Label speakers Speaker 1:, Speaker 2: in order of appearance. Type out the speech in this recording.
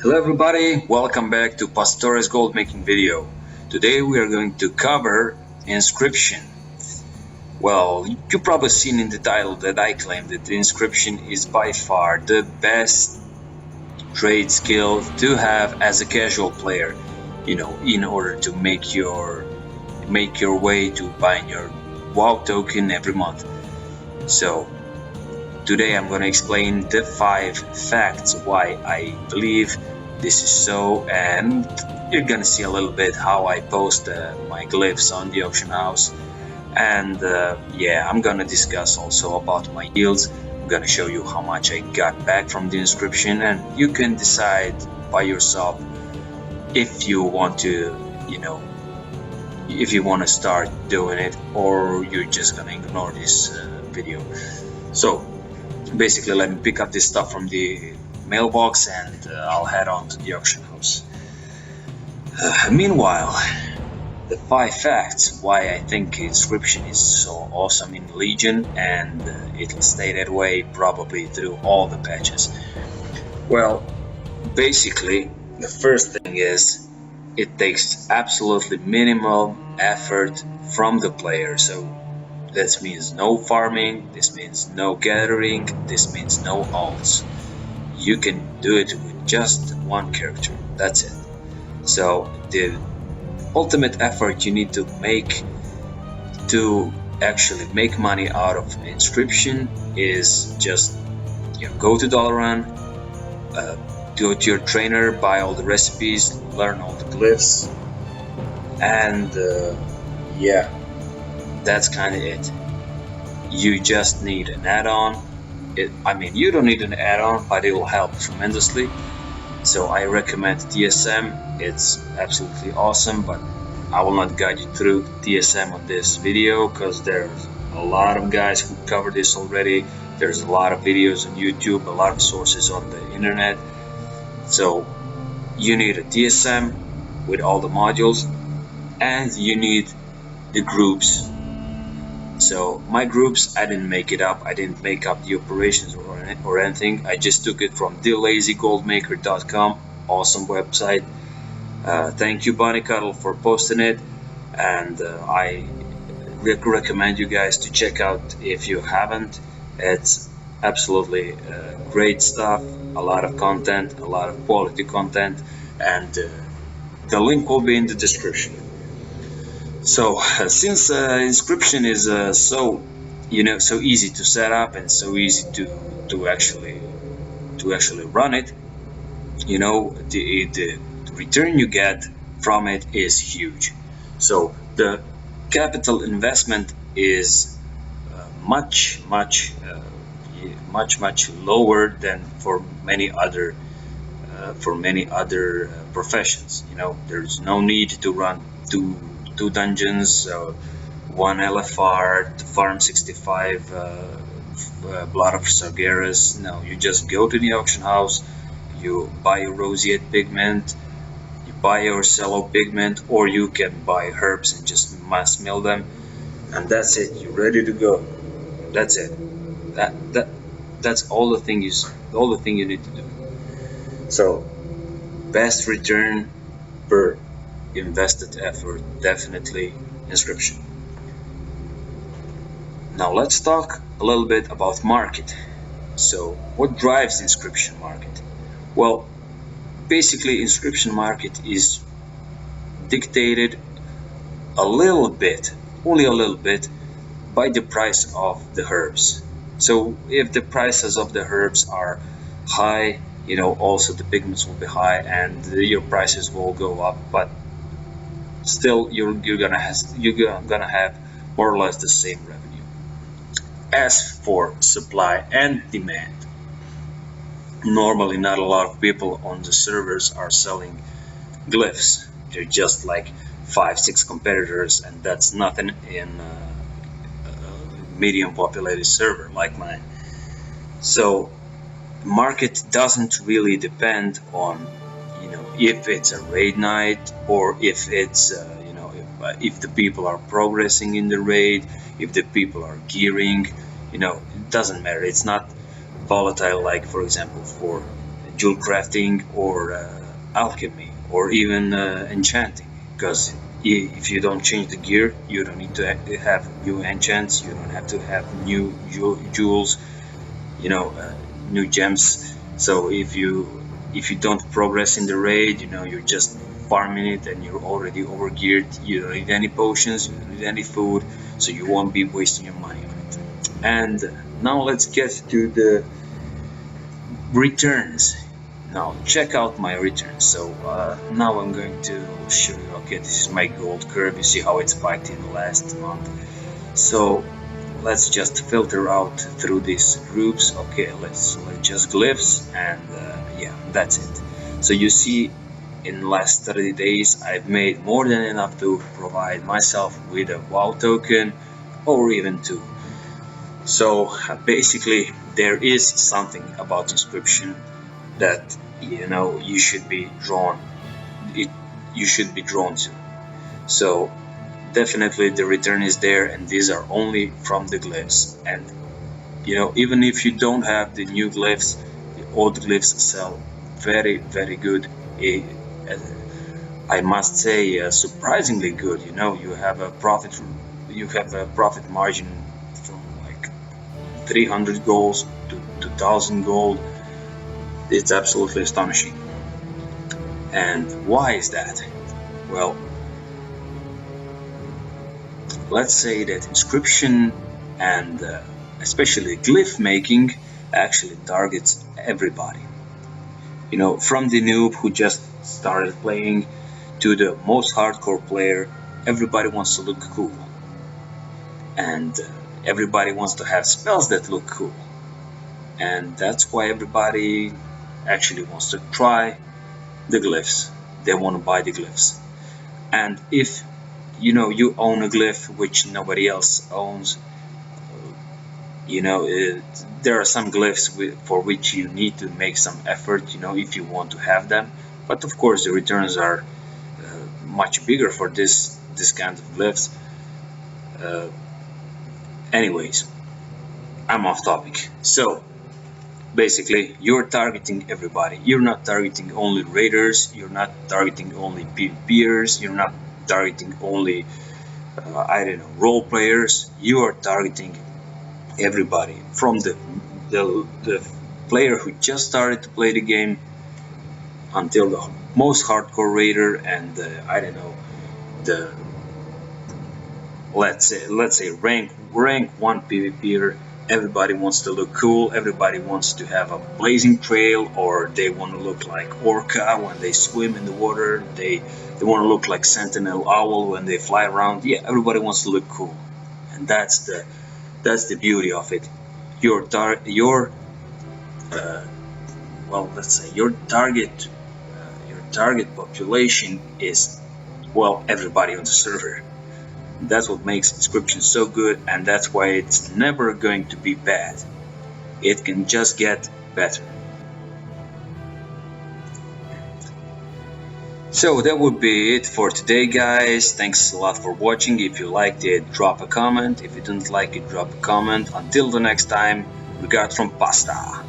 Speaker 1: Hello everybody, welcome back to Pastores Gold Making video. Today we are going to cover Inscription. Well, you've probably seen in the title that I claim that the Inscription is by far the best trade skill to have as a casual player, in order to make your way to buying your WoW token every month. So today I'm going to explain the 5 facts why I believe this is so, and you're going to see a little bit how I post my glyphs on the auction house. And I'm going to discuss also about my yields. I'm going to show you how much I got back from the Inscription, and you can decide by yourself if you want to, if you want to start doing it, or you're just going to ignore this video. So basically, let me pick up this stuff from the mailbox and I'll head on to the auction house. Meanwhile, the 5 facts why I think Inscription is so awesome in Legion, and it'll stay that way probably through all the patches. Well, basically, the first thing is it takes absolutely minimal effort from the player. So this means no farming, this means no gathering, this means no alts. You can do it with just one character, that's it. So the ultimate effort you need to make to actually make money out of Inscription is just go to Dalaran, go to your trainer, buy all the recipes, learn all the glyphs, and that's kind of it. You just need an add-on. You don't need an add-on, but it will help tremendously. So I recommend TSM. It's absolutely awesome, but I will not guide you through TSM on this video because there's a lot of guys who cover this already. There's a lot of videos on YouTube, a lot of sources on the internet. So you need a TSM with all the modules, and you need the groups. So my groups, I didn't make it up. I didn't make up the operations or anything. I just took it from thelazygoldmaker.com. Awesome website. Thank you, Bonnie Cuddle, for posting it, and I recommend you guys to check out if you haven't. It's absolutely great stuff. A lot of content, a lot of quality content, and the link will be in the description. So since Inscription is so easy to set up and so easy to actually run it, the return you get from it is huge. So the capital investment is much lower than for many other professions. There's no need to run two dungeons, one LFR to farm 65 Blood of Sargeras. No, you just go to the auction house, you buy a roseate pigment, you buy your cello pigment, or you can buy herbs and just mass mill them, and that's it. You're ready to go. That's it. That's all the thing you need to do. So best return per invested effort, definitely Inscription. Now let's talk a little bit about market. So what drives Inscription market? Well, basically Inscription market is dictated a little bit, only a little bit, by the price of the herbs. So if the prices of the herbs are high, also the pigments will be high and your prices will go up, but still you're gonna have more or less the same revenue. As for supply and demand, normally not a lot of people on the servers are selling glyphs. They're just like 5-6 competitors, and that's nothing in a medium populated server like mine. So the market doesn't really depend on if it's a raid night, or if it's if the people are progressing in the raid, if the people are gearing, it doesn't matter. It's not volatile like, for example, for jewel crafting or alchemy or even enchanting, because if you don't change the gear, you don't need to have new enchants, you don't have to have new jewels, new gems. So if you don't progress in the raid, you're just farming it and you're already overgeared, you don't need any potions, you don't need any food, so you won't be wasting your money on it. And now let's get to the returns. Now check out my returns. So now I'm going to show you. Okay, this is my gold curve. You see how it spiked in the last month. So let's just filter out through these groups. Okay, let's just glyphs, and yeah, that's it. So you see, in the last 30 days I've made more than enough to provide myself with a WoW token, or even two. So basically there is something about Inscription that you should be drawn to. So definitely the return is there, and these are only from the glyphs. And even if you don't have the new glyphs, the old glyphs sell very, very good. I must say surprisingly good. You have a profit margin from like 300 gold to 2000 gold. It's absolutely astonishing. And why is that? Well, let's say that Inscription and especially glyph making actually targets everybody. From the noob who just started playing to the most hardcore player, everybody wants to look cool. And everybody wants to have spells that look cool. And that's why everybody actually wants to try the glyphs. They want to buy the glyphs. And if you own a glyph which nobody else owns, there are some glyphs for which you need to make some effort, if you want to have them. But of course the returns are much bigger for this kind of glyphs. Anyways, I'm off topic. So basically you're targeting everybody. You're not targeting only raiders, you're not targeting only PvPers, you're not targeting only role players. You are targeting everybody, from the player who just started to play the game until the most hardcore raider, and the let's say rank 1 PvPer. Everybody wants to look cool, everybody wants to have a blazing trail, or they want to look like Orca when they swim in the water, they want to look like Sentinel Owl when they fly around. Yeah, everybody wants to look cool, and that's the beauty of it. Your target population is, well, everybody on the server. That's what makes Inscription so good, and that's why it's never going to be bad. It can just get better. So that would be it for today, guys. Thanks a lot for watching. If you liked it, drop a comment. If you didn't like it, drop a comment. Until the next time, regards from Pasta.